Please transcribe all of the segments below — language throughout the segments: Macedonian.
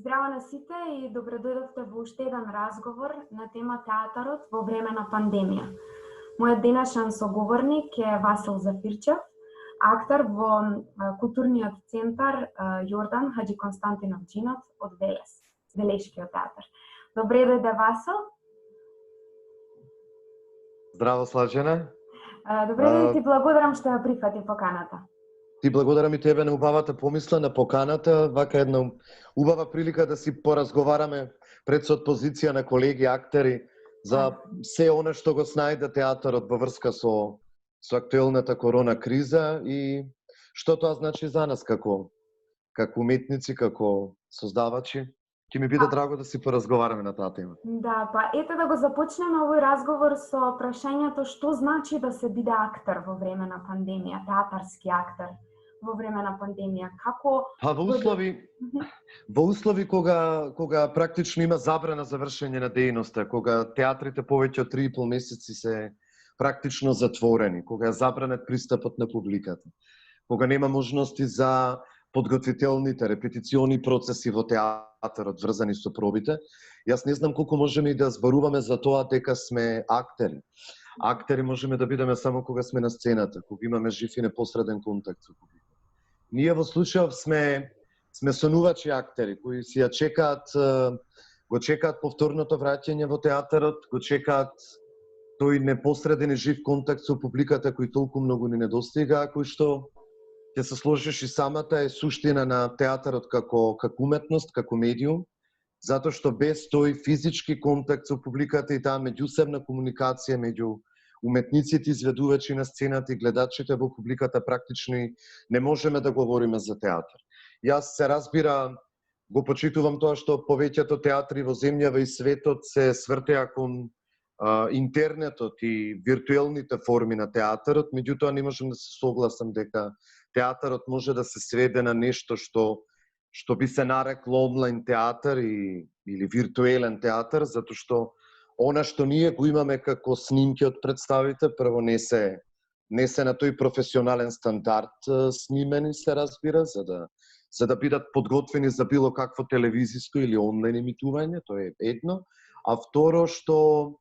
Здраво на сите и добре дојдовте во уште еден разговор на тема театарот во време на пандемија. Мојот денешен соговорник е Васил Зафирчев, актер во културниот центар Јордан Хаџи Константинов Џинот од Велес, Велешкиот театар. Добре дојде, Васил. Здраво, Слаđена. Добре дојде, ти благодарам што ја прифати поканата. Ти благодарам и тебе на убавата помисла, на поканата, вака една убава прилика да си поразговараме пред со позиција на колеги актери за се она што го снајде театарот во врска со актуелната корона криза и што тоа значи за нас како уметници, како создавачи. Ќе ми биде драго да си поразговараме на таа тема. Да, па ете да го започнеме овој разговор со прашањето што значи да се биде актер во време на пандемија, театарски актер во време на пандемија. Како во услови кога практично има забрана за вршење на дејноста, кога театрите повеќе од 3,5 месеци се практично затворени, кога е забранет пристапот на публиката, кога нема можности за подготвителните репетициони процеси во театарот врзани со пробите. Јас не знам колку можеме и да зборуваме за тоа дека сме актери. Актери можеме да бидеме само кога сме на сцената, кога имаме жив и непосреден контакт со публиката. Ние во случајов сме сонувачи актери кои си ја чекаат повторното враќање во театарот, го чекаат тој непосреден и жив контакт со публиката кој толку многу ни недостига, кој што ќе се сложиш и самата е суштина на театарот како уметност, како медиум, затоа што без тој физички контакт со публиката и таа меѓусебна комуникација меѓу уметниците, изведувачи на сцената и гледачите во публиката практично не можеме да говориме за театар. Јас се разбира го почитувам тоа што повеќето театри во земјава и светот се свртеа кон интернетот и виртуелните форми на театарот, меѓутоа не можам да се согласам дека театарот може да се сведе на нешто што би се нарекло онлайн театар или виртуелен театар, затоа што она што ние го имаме како снимки од представите, прво не се на тој професионален стандард снимени, се разбира, за да бидат подготвени за било какво телевизиско или онлайн емитување, тоа е едно. А второ што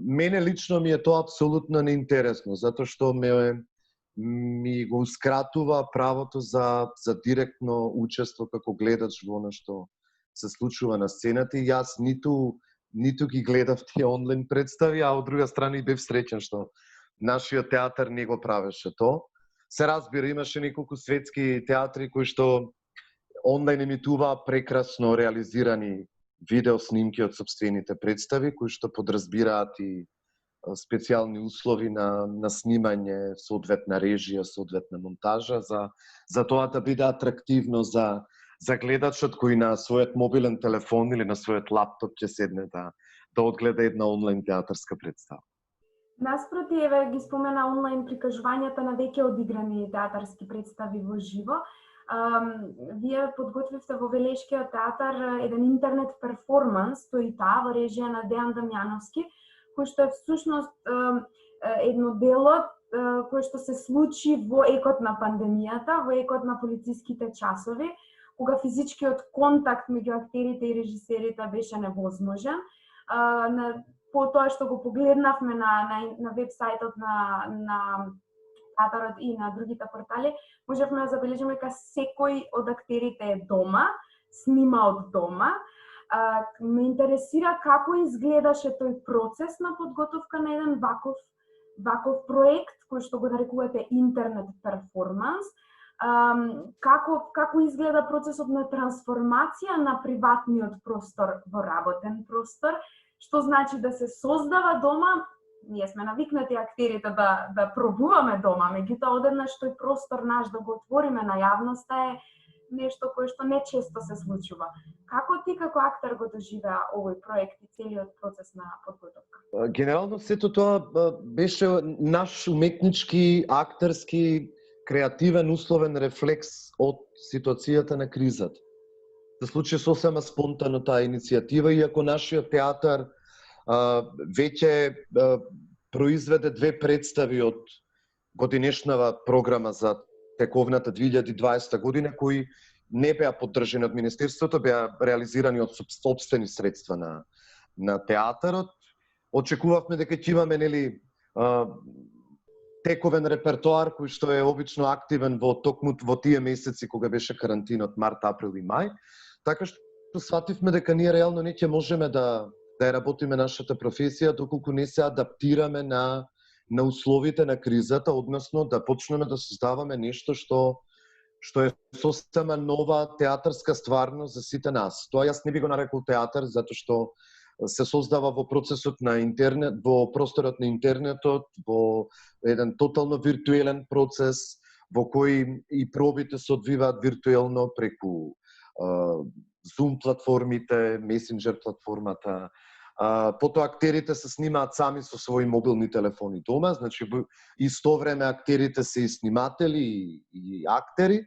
мене лично ми е тоа апсолутно неинтересно, затоа што ми го ускратува правото за директно учество како гледач во она што се случува на сцената и јас ниту ги гледав тие онлайн представи, а од друга страна и бев среќен што нашиот театар не го правеше тоа. Се разбира, имаше неколку светски театри кои што онлайн емитуваа прекрасно реализирани видео снимки од сопствените представи, кои што подразбираат и специјални услови на снимање, соодветна режија, соодветна монтажа, за тоа да биде атрактивно за гледачот кој на својот мобилен телефон или на својот лаптоп ќе седне да одгледа една онлайн театарска представа. Наспроти, еве ги спомена онлайн прикажувањата на веќе одиграни театарски представи во живо. Вие подготвивте во Велешкиот театар еден интернет перформанс, тој и таа во режија на Дејан Дамјановски, кој што е всушност едно дело кој што се случи во екот на пандемијата, во екот на полициските часови, кога физичкиот контакт меѓу актерите и режисерите беше невозможен. По тоа што го погледнавме на веб-сајтот на театарот и на другите портали, можевме да забележиме дека секој од актерите е дома, снима од дома. Ме интересира како изгледаше тој процес на подготовка на еден ваков проект, кој што го нарекувате интернет перформанс. Како изгледа процесот на трансформација на приватниот простор во работен простор, што значи да се создава дома. Ние сме навикнати актерите да пробуваме дома, меѓутоа одеднаш тој простор наш да го отвориме на јавноста е нешто кое што не често се случува. Како ти како актер го доживеа овој проект и целиот процес на подготовка? Генерално сето тоа беше наш уметнички, актерски, креативен, условен рефлекс од ситуацијата на кризата. Се случи сосема спонтано таа иницијатива, иако нашиот театар веќе произведе 2 представи од годинешнава програма за тековната 2020 година, кои не беа поддржани од Министерството, беа реализирани од сопствени средства на театарот. Очекувавме дека ќе имаме тековен репертоар кој што е обично активен во тие месеци кога беше карантинот март, април и мај. Така што свативме дека ние реално не ќе можеме да ја работиме нашата професија доколку не се адаптираме на условите на кризата, односно да почнеме да создаваме нешто што е сосема нова театарска стварност за сите нас. Тоа јас не би го нарекол театар, затоа што се создава во процесот на интернет, во просторот на интернетот, во еден тотално виртуелен процес, во кој и пробите се одвиваат виртуелно преку Zoom платформите, Messenger платформата. Потоа актерите се снимаат сами со своји мобилни телефони дома, значи исто време актерите се и сниматели и актери.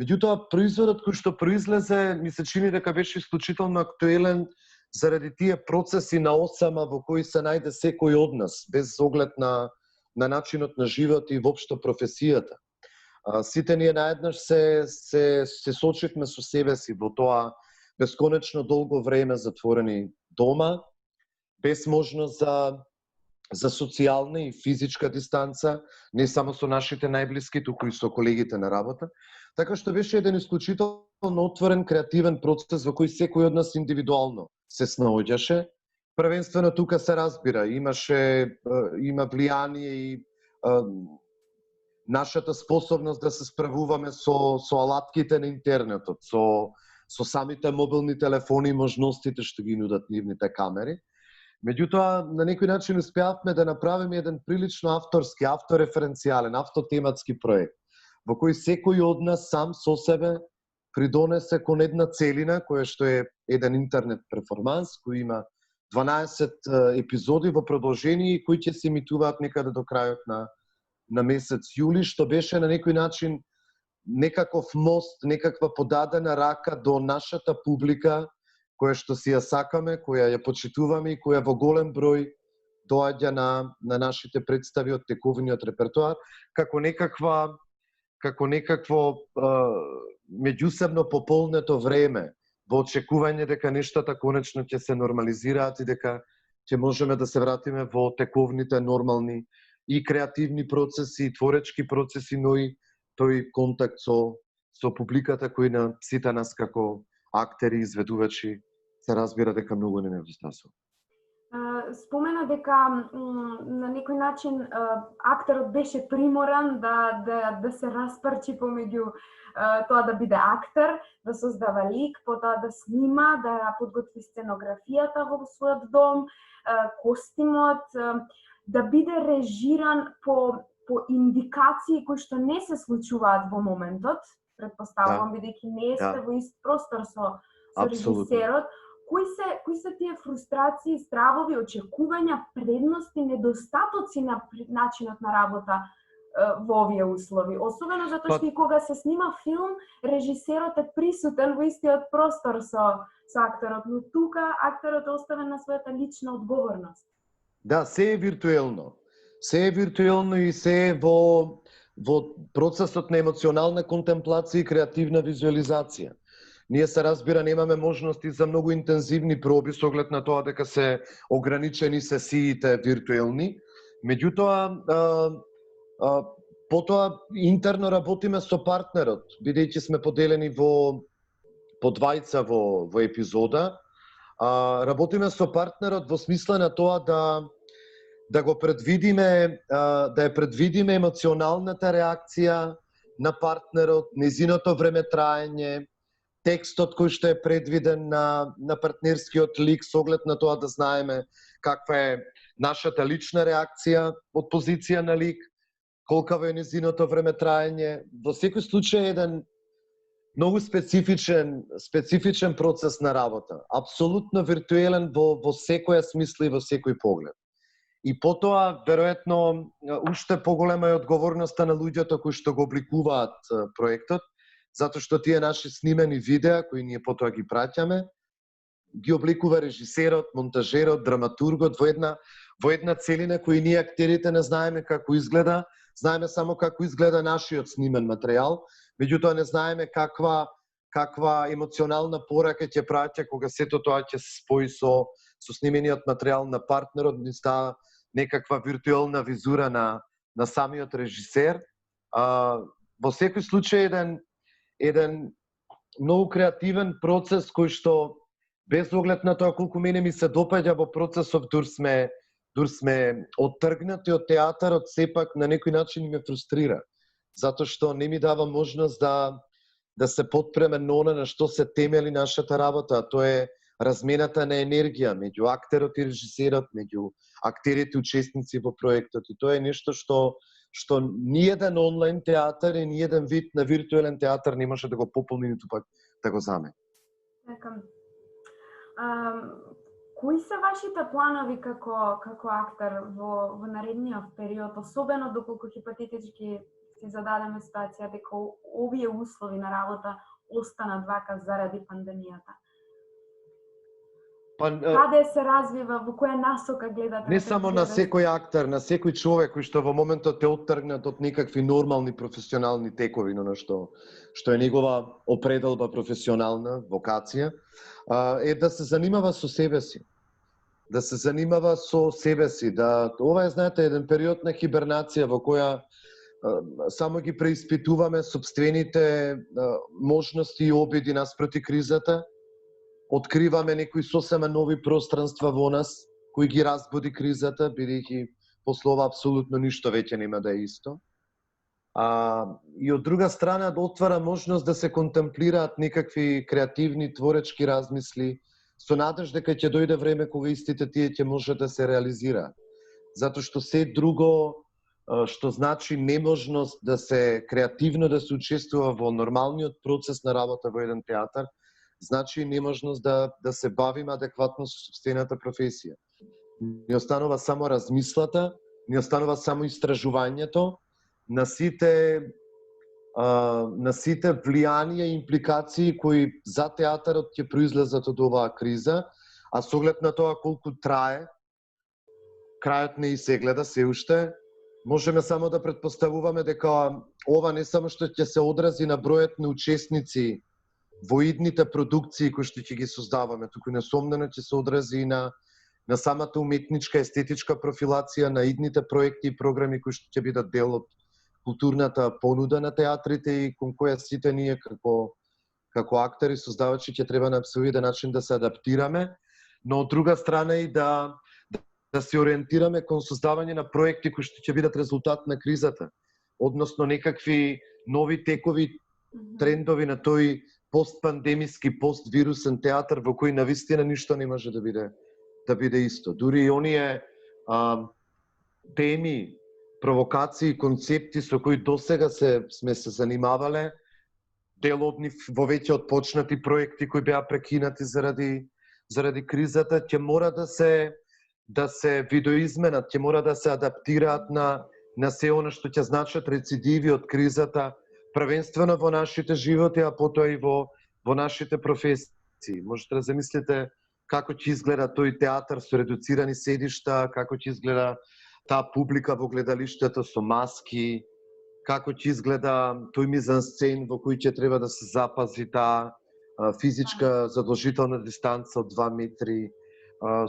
Меѓутоа, производот кој што произлезе, ми се чини дека беше исклучително актуелен заради тие процеси на осама во кои се најде секој од нас, без оглед на начинот на живот и воопшто професијата. Сите ние наеднаш се сочивме со себе си во тоа бесконечно долго време затворени дома, без можност за социјална и физичка дистанца, не само со нашите најблиски, туку и со колегите на работа. Така што беше еден исклучително отворен креативен процес во кој секој од нас индивидуално се снаоѓаше. Првенствено тука се разбира, има влијание и нашата способност да се справуваме со алатките на интернетот, со самите мобилни телефони и можностите што ги нудат нивните камери. Меѓутоа, на некој начин успеавме да направиме еден прилично авторски, автореференцијален, автотематски проект, во кој секој од нас сам со себе придонесе кон една целина, која што е еден интернет перформанс, кој има 12 епизоди во продолжение и кои ќе се емитуваат некаде до крајот на месец јули, што беше на некој начин некаков мост, некаква подадена рака до нашата публика, која што си ја сакаме, која ја почитуваме и која во голем број доаѓа на нашите представи од тековниот репертоар, како некакво меѓусебно пополнето време во очекување дека нештата конечно ќе се нормализираат и дека ќе можеме да се вратиме во тековните нормални и креативни процеси, и творечки процеси, но и тој контакт со публиката кој на сите нас како актери и изведувачи се разбира дека многу не недостасува. Спомена дека на некој начин актерот беше приморан да се распарчи помеѓу тоа да биде актер, да создава лик, потоа да снима, да подготви сценографијата во својот дом, костимот, да биде режиран по индикации кои што не се случуваат во моментот, предпоставувам, бидејќи не сте во ист простор со режисерот. Кои се тие фрустрации, стравови, очекувања, предности, недостатоци на начинот на работа во овие услови? Особено затоа што и кога се снима филм, режисерот е присутен во истиот простор со актерот, но тука актерот е оставен на својата лична одговорност. Да, се е виртуелно. Се е виртуелно и се е во процесот на емоционална контемплација и креативна визуализација. Ние се разбира немаме можности за многу интензивни проби со оглед на тоа дека се ограничени сесиите виртуелни. Меѓутоа, потоа интерно работиме со партнерот, бидејќи сме поделени по двајца во епизода. Работиме со партнерот во смисла на тоа да го предвидиме, да ја предвидиме емоционалната реакција на партнерот, незиното време траење, текстот кој што е предвиден на партнерскиот лик со оглед на тоа да знаеме каква е нашата лична реакција од позиција на лик, колкаво е незиното време траење. Во секој случај еден многу специфичен процес на работа, апсолутно виртуелен во секоја смисла и во секој поглед. И потоа, веројатно, уште поголема е одговорноста на луѓето кои што го обликуваат проектот, затоа што тие наши снимени видеа, кои ние потоа ги праќаме, ги обликува режисерот, монтажерот, драматургот во една целина кој ние актерите не знаеме како изгледа, знаеме само како изгледа нашиот снимен материјал, меѓутоа не знаеме каква каква емоционална порака ќе праќа кога сето тоа ќе се спои со снимениот материјал на партнерот, ни става некаква виртуелна визура на самиот режисер. Во секој случај еден многу креативен процес кој што без оглед на тоа колку мене ми се допаѓа во процесов дур сме оттргнати од театарот, сепак на некој начин ме фрустрира, затоа што не ми дава можност да се потпреме на она на што се темели нашата работа, а тоа е размената на енергија меѓу актерот и режисерот, меѓу актерите учесници во проектот. И тоа е нешто што ниеден онлайн театар и ниеден вид на виртуелен театар не може да го пополни, ниту пак да го замени. Така. Кои се вашите планови како актер во наредниот период, особено доколку хипотетички си зададеме ситуација дека овие услови на работа останат вака заради пандемијата? Каде се развива, во која насока гледате? Не само на секој актер, на секој човек кој што во моментот е оттргнат од некакви нормални професионални текови, но што е негова определба професионална вокација, е да се занимава со себе си. Да се занимава со себе си, ова е, знаете, еден период на хибернација во која само ги преиспитуваме собствените можности и обиди наспроти кризата, откриваме некои сосема нови пространства во нас, кои ги разбуди кризата, бидејќи после ова апсолутно ништо веќе нема да е исто. И од друга страна да отвара можност да се контемплираат некакви креативни, творечки размисли, со надеж дека ќе дојде време кога истите тие ќе може да се реализираат. Затоа што се друго што значи неможност да се креативно да се учествува во нормалниот процес на работа во еден театар, значи неможност да се бавиме адекватно со собствената професија. Не останува само размислата, не останува само истражувањето на сите влијанија и импликации кои за театарот ќе произлезат од оваа криза, а со оглед на тоа колку трае, крајот не и се гледа се уште, можеме само да претпоставуваме дека ова не само што ќе се одрази на бројот на учесници во идните продукции кои што ќе ги создаваме, туку несомнено ќе се одрази и на самата уметничка естетичка профилација на идните проекти и програми кои што ќе бидат дел од културната понуда на театрите и кон која сите ние како актери, создавачи ќе треба на абсолютен начин да се адаптираме, но од друга страна и да се ориентираме кон создавање на проекти кои што ќе бидат резултат на кризата, односно некакви нови текови трендови на тој постпандемиски, поствирусен театар во кој навистина ништо не може да биде исто. Дури и оние теми, провокации, концепти со кои досега сме се занимавале, дел од нив во веќе отпочнати проекти кои беа прекинати заради кризата, ќе мора да се видоизменат, ќе мора да се адаптираат на се она што ќе значат рецидиви од кризата, првенствено во нашите животи, а потоа и во нашите професии. Можете да замислите како ќе изгледа тој театар со редуцирани седишта, како ќе изгледа таа публика во гледалиштето со маски, како ќе изгледа тој мизансцен во кој ќе треба да се запази таа физичка задолжителна дистанца од 2 метри,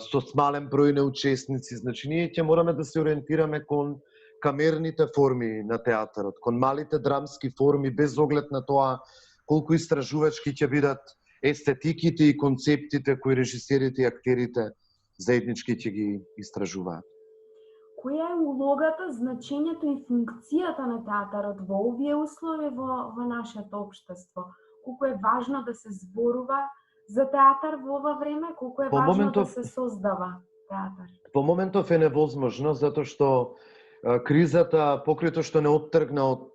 со смален број на учесници. Значи, ние ќе мораме да се ориентираме кон камерните форми на театарот, кон малите драмски форми, без оглед на тоа колку истражувачки ќе бидат естетиките и концептите кои режисерите и актерите заеднички ќе ги истражуваат. Која е улогата, значењето и функцијата на театарот во овие услови во нашето општество? Колку е важно да се зборува за театар во ова време, колку е важно да се создава театар? По моментов е невозможно, затоа што кризата, покрај тоа што не оттргна од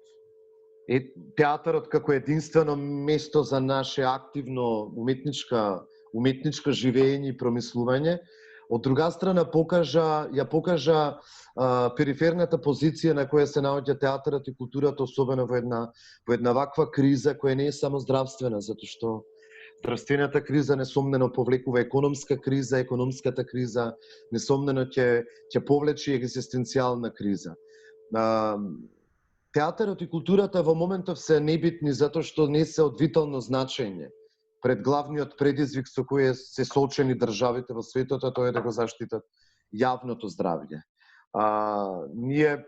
театарот како единствено место за наше активно уметничко живење и промислување, од друга страна ја покажа периферната позиција на која се наоѓа театарот и културата, особено во една ваква криза која не е само здравствена, затоа што здравствената криза несомнено повлекува економска криза, економската криза несомнено ќе повлече екзистенцијална криза. театарот и културата во моментов се небитни затоа што не се од витално значење пред главниот предизвик со кој се соочени државите во светот, а тоа е да го заштитат јавното здравје. Ние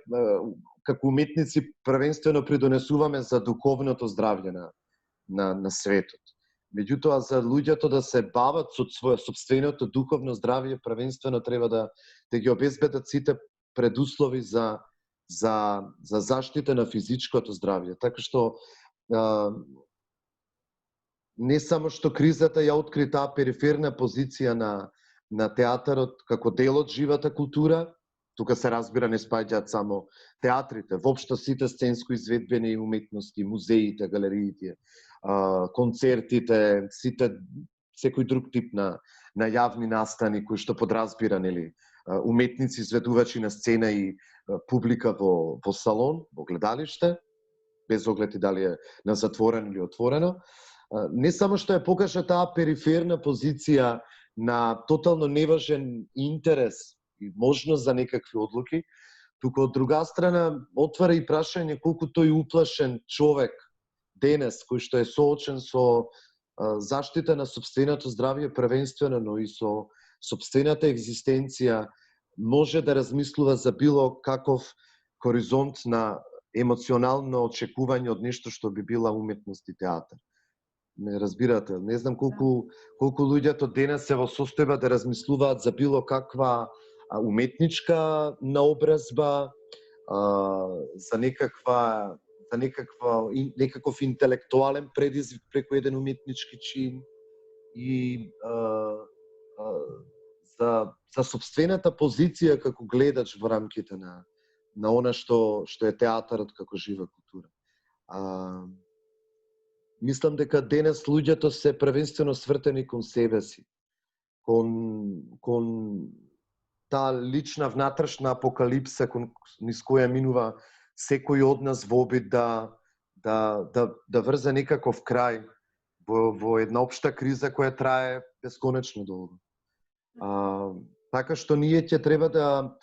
како уметници првенствено придонесуваме за духовното здравје на светот. Меѓутоа, за луѓето да се бават со сопственото духовно здравје, првенствено треба да ги обезбедат сите предуслови за заштита на физичкото здравје. Така што не само што кризата ја откри таа периферна позиција на театарот како дел од живата култура, тука се разбира не спаѓаат само театрите, воопшто сите сценско изведбени уметности, музеите, галериите, концертите, секој друг тип на јавни настани кои што подразбира, нели, уметници, изведувачи на сцена и публика во салон, во гледалиште, без оглед и дали е на затворено или отворено. Не само што ја покажа таа периферна позиција на тотално неважен интерес и можност за некакви одлуки, туку од друга страна отвара и прашање колку тој уплашен човек денес, кој што е соочен со заштита на сопственото здравје првенствено, но и со сопствената екзистенција, може да размислува за било каков хоризонт на емоционално очекување од нешто што би била уметност и театар. Не разбирате, не знам колку луѓето денес се во состојба да размислуваат за било каква уметничка наобразба, за некаков интелектуален предизвик преку еден уметнички чин и за собствената позиција како гледач во рамките на она што е театарот како жива култура. Мислам дека денес луѓето се првенствено свртени кон себе си, кон таа лична внатрешна апокалипса низ која минува секој од нас во обид да врзе некаков крај во една општа криза која трае бесконечно долго. Така што ние ќе треба да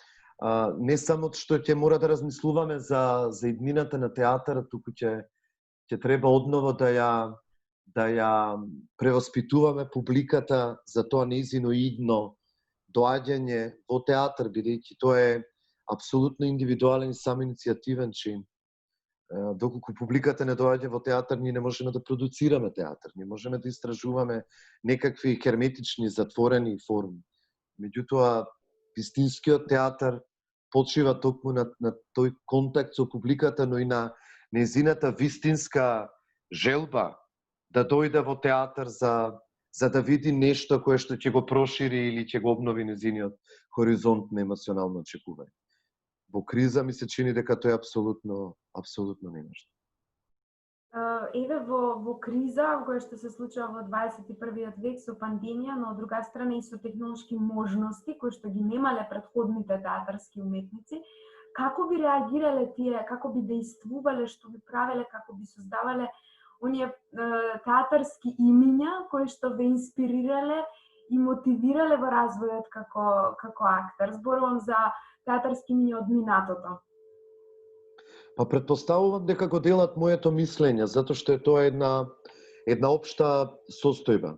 не само што ќе мора да размислуваме за иднината на театарот, туку ќе треба одново да ја превоспитуваме публиката за тоа нејзино идно доаѓање во театар, бидејќи тоа е апсолутно индивидуален и самоиницијативен чин. Доколку публиката не доаѓа во театар, ние не можеме да продуцираме театар, не можеме да истражуваме некакви херметични, затворени форми. Меѓутоа, вистинскиот театар почива токму на тој контакт со публиката, но и на нејзината вистинска желба да дојде во театар за да види нешто кое што ќе го прошири или ќе го обнови нејзиниот хоризонт на емоционално очекување. Во криза ми се чини дека тоа е апсолутно немошно. Еве во криза која што се случува во 21 век со пандемија, но од друга страна и со технолошки можности кои што ги немале претходните театарски уметници, како би реагирале тие, како би действувале, што би правеле, како би создавале оние театарски имиња кои што ве инспирирале и мотивирале во развојот како актер? Зборувам за театарски имиња од минатото. Па претпоставувам дека го делат моето мислење, затоа што е тоа една општа состојба.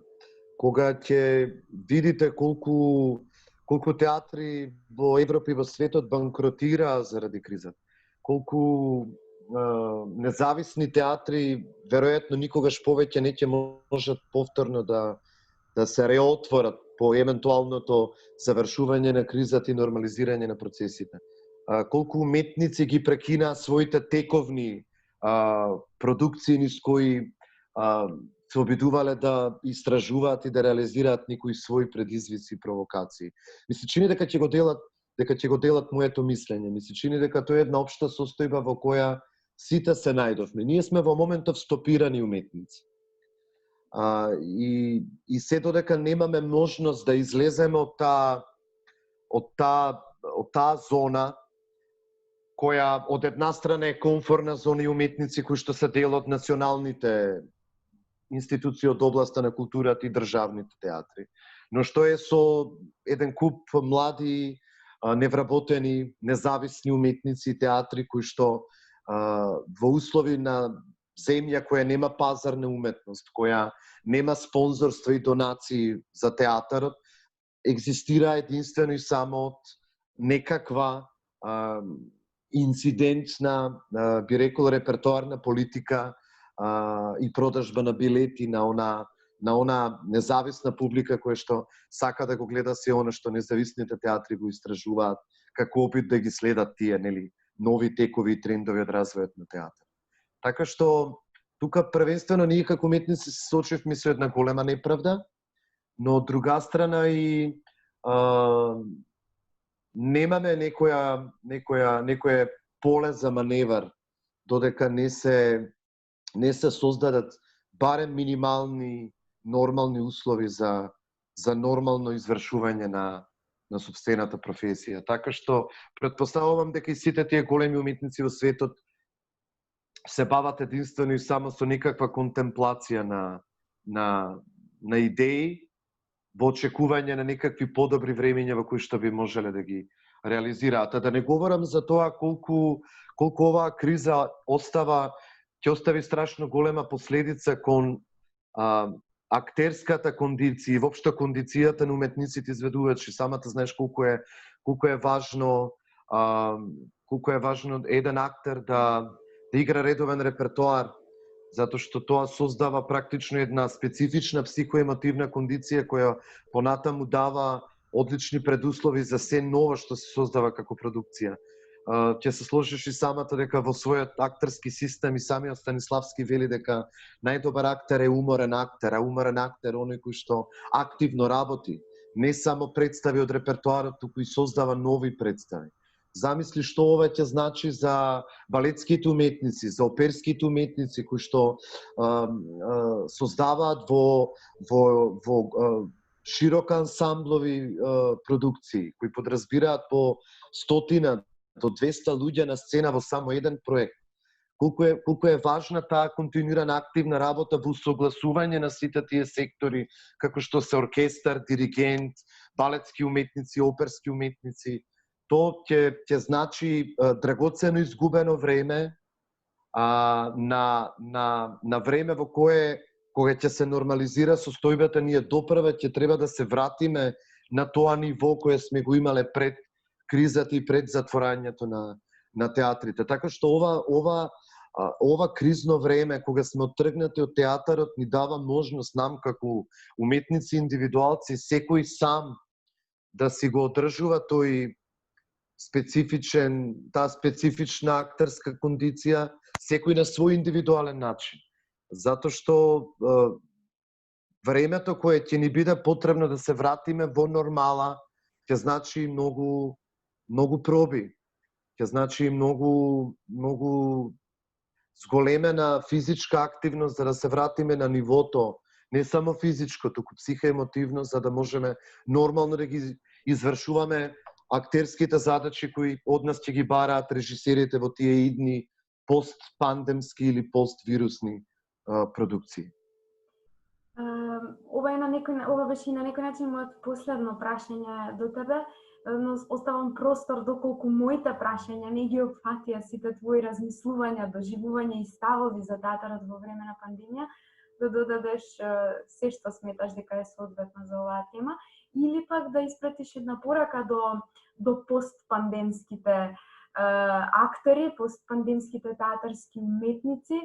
Кога ќе видите колку театри во Европа и во светот банкротираа заради кризата, колку независни театри веројатно никогаш повеќе не ќе можат повторно да се реотворат по евентуалното завршување на кризата и нормализирање на процесите. Колку уметници ги прекинаа своите тековни продукции низ кои се обидувале да истражуваат и да реализираат некои своји предизвици и провокации. Ми се чини дека ќе го делат моето мислење. Ми се чини дека тоа е една општа состојба во која сите се најдовме. Ние сме во моментов стопирани уметници. И се додека немаме можност да излеземе од таа зона која од една страна е комфортна зона и уметници кои што се дел од националните институции од областа на културата и државните театри, но што е со еден куп млади, невработени, независни уметници и театри кои што во услови на земја која нема пазарна уметност, која нема спонзорство и донации за театарот, екзистира единствено и само од некаква инцидентна, би рекол, репертоарна политика и продажба на билети на она независна публика која што сака да го гледа се она што независните театри го истражуваат, како опит да ги следат тие, нели, нови текови и трендови од развојот на театар. Така што тука првенствено ние како уметници се соочевме со една голема неправда, но од друга страна и немаме некоја поле за маневар додека не се создадат барем минимални нормални услови за нормално извршување на сопствената професија. Така што претпоставувам дека и сите тие големи уметници во светот се бават единствено и само со некаква контемплација на идеи во очекување на некакви подобри времења во кои што би можеле да ги реализираат. А да не говорам за тоа колку оваа криза ќе остави страшно голема последица кон актерската кондиција и воопшто кондицијата на уметниците изведувачи. Самата знаеш колку е важно еден актер да игра редовен репертоар, затоа што тоа создава практично една специфична психоемотивна кондиција која понатаму дава одлични предуслови за се ново што се создава како продукција. Ќе се сложиш и самата дека во својот актерски систем и самиот Станиславски вели дека најдобар актер е уморен актер, а уморен актер оној кој што активно работи, не само представи од репертоарот, туку и создава нови представи. Замисли што ова ќе значи за балетските уметници, за оперските уметници кои што создаваат во широка ансамблови продукции, кои подразбираат по 100 до 200 луѓе на сцена во само еден проект. Колку е важна таа континуирана активна работа во согласување на сите тие сектори, како што се оркестар, диригент, балетски уметници, оперски уметници. Тоа ќе значи драгоцено изгубено време на време во кога ќе се нормализира состојбата, ние допрва ќе треба да се вратиме на тоа ниво кое сме го имале пред кризата и пред затворањето на театрите. Така што ова кризно време, кога сме оттргнати од театарот, ни дава можност нам како уметници индивидуалци, секој сам да си го одржува таа специфична актерска кондиција, секој на свој индивидуален начин. Затоа што времето кое ќе ни биде потребно да се вратиме во нормала, ќе значи многу проби, ќе значи многу зголемена физичка активност за да се вратиме на нивото, не само физичко, туку психоемотивно, за да можеме нормално да ги извршуваме актерските задачи кои од нас ќе ги бараат режисерите во тие идни постпандемски или поствирусни продукции. Ова беше и на некој начин мојот последно прашање до тебе, но оставам простор доколку моите прашања не ги опфатија сите твои размислувања, доживувања и ставови за театарот во време на пандемија, да додадеш се што сметаш дека е соодветно за оваа тема, или пак да испратиш една порака до постпандемските актери, постпандемските театарски уметници,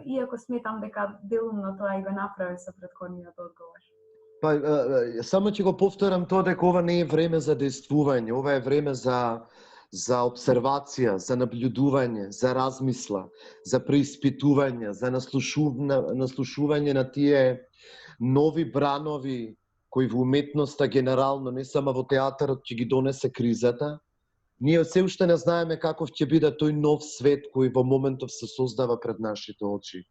иако сметам дека делумно тоа и го направи со претходниот одговор. Само ќе го повторам тоа дека ова не е време за действување, ова е време за обсервација, за наблюдување, за размисла, за преиспитување, за наслушување на тие нови бранови кои во уметноста генерално, не само во театарот, ќе ги донесе кризата. Ние се уште не знаеме каков ќе биде тој нов свет кој во моментов се создава пред нашите очи.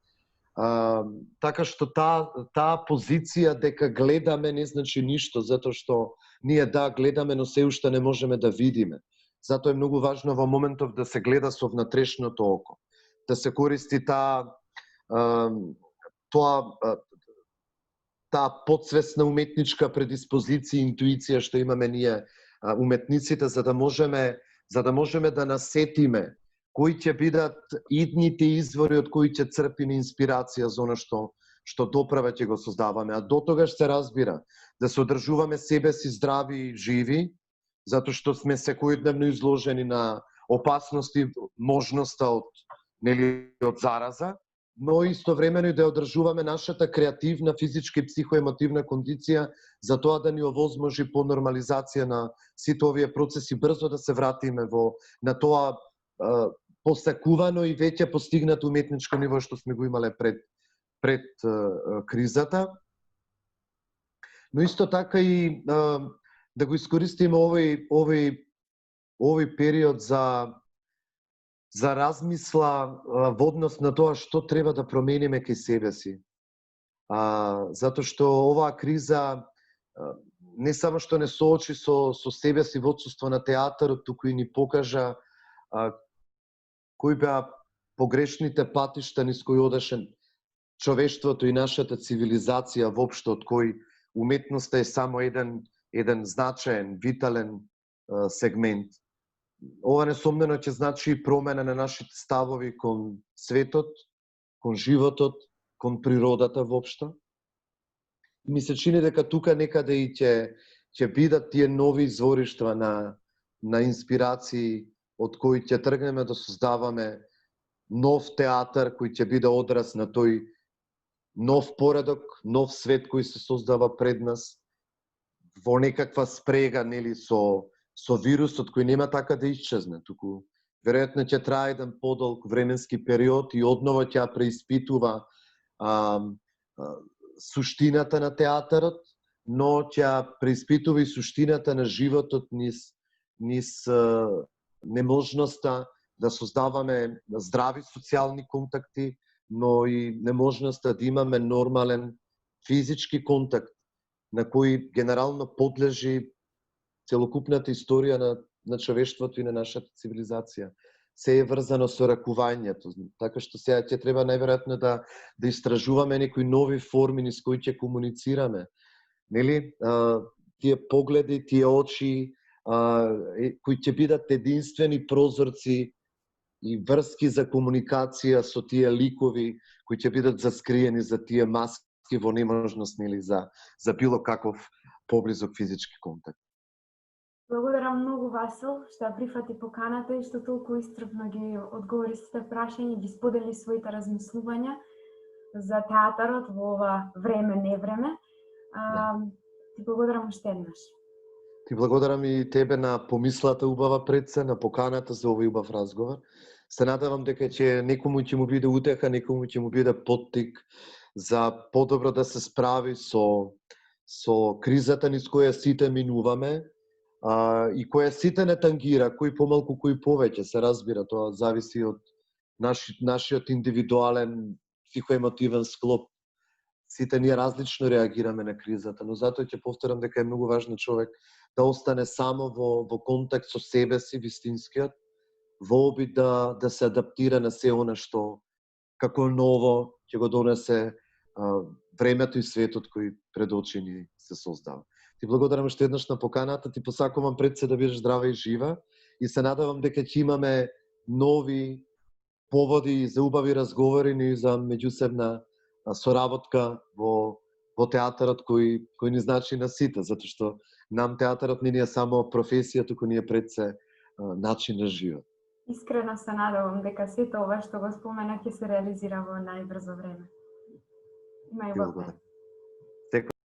Така што таа позиција дека гледаме не значи ништо, затоа што ние гледаме, но се уште не можеме да видиме. Затоа е многу важно во моментов да се гледа со внатрешното око, да се користи таа подсвесна уметничка предиспозиција, интуиција што имаме ние уметниците, за да можеме да насетиме кои ќе бидат идните извори од кои ќе црпиме инспирација за она што доправа ќе го создаваме. А до тогаш се разбира да се одржуваме себе си здрави и живи, затоа што сме секојдневно изложени на опасности, можноста од зараза, но истовремено и да одржуваме нашата креативна, физичка и психоемотивна кондиција за тоа да ни овозможи по нормализација на сите овие процеси брзо да се вратиме на тоа посакувано и веќе постигнато уметничко ниво што сме го имале пред кризата. Но исто така и да го искористиме овој период за размисла во однос на тоа што треба да промениме кај себе си. Затоа што оваа криза не само што не соочи со себе си во отсуство на театарот, туку и ни покажа кои беа погрешните патишта низ кои одеше човештвото и нашата цивилизација воопшто, од кој уметноста е само еден значаен, витален сегмент. Ова несомнено ќе значи и промена на нашите ставови кон светот, кон животот, кон природата воопшто. Ми се чини дека тука некаде и ќе бидат тие нови изворишта на инспирации од кои ќе тргнеме да создаваме нов театар кој ќе биде одраз на тој нов поредок, нов свет кој се создава пред нас во некаква спрега, нели, со вирусот кој нема така да исчезне, туку веројатно ќе трае еден подолг временски период и одново ќе преиспитува суштината на театарот, но ќе преиспитува и суштината на животот низ неможноста да создаваме здрави социјални контакти, но и неможноста да имаме нормален физички контакт на кој генерално подлежи целокупната историја на човештвото и на нашата цивилизација. Се е врзано со ракувањето, така што сега ќе треба најверојатно да истражуваме некои нови форми низ кои ќе комуницираме. Нели? Тие погледи, тие очи, кои ќе бидат единствени прозорци и врски за комуникација со тие ликови кои ќе бидат заскриени за тие маски во неможност, нели, за било каков поблизок физички контакт. Благодарам многу, Васил, што прифати поканата и што толку исцрпно ги одговори сите прашања и ги сподели своите размислувања за театарот во ова време-невреме. Ти благодарам уште еднаш. Ти благодарам и тебе на помислата убава пред се, на поканата за овој убав разговор. Се надевам дека некому ќе му биде утеха, некому ќе му биде поттик за подобро да се справи со кризата низ која сите минуваме, и која сите не тангира, кој помалку, кој повеќе, се разбира, тоа зависи од нашиот индивидуален психоемотивен склоп. Сите ние различно реагираме на кризата, но затоа ќе повторам дека е многу важно човек да остане само во контакт со себе си, вистинскиот, во обид да се адаптира на се она што како ново ќе го донесе времето и светот кој пред очи ни се создава. Ти благодарам уште еднаш на поканата, ти посакувам пред се да бидеш здрава и жива и се надевам дека ќе имаме нови поводи за убави разговори и за меѓусебна соработка во театарот кој ни значи на сите, затоа што нам театарот не е само професија, туку ни е пред се начин на живот. Искрено се надевам дека сето ова што го спомена ќе се реализира во најбрзо време. Има и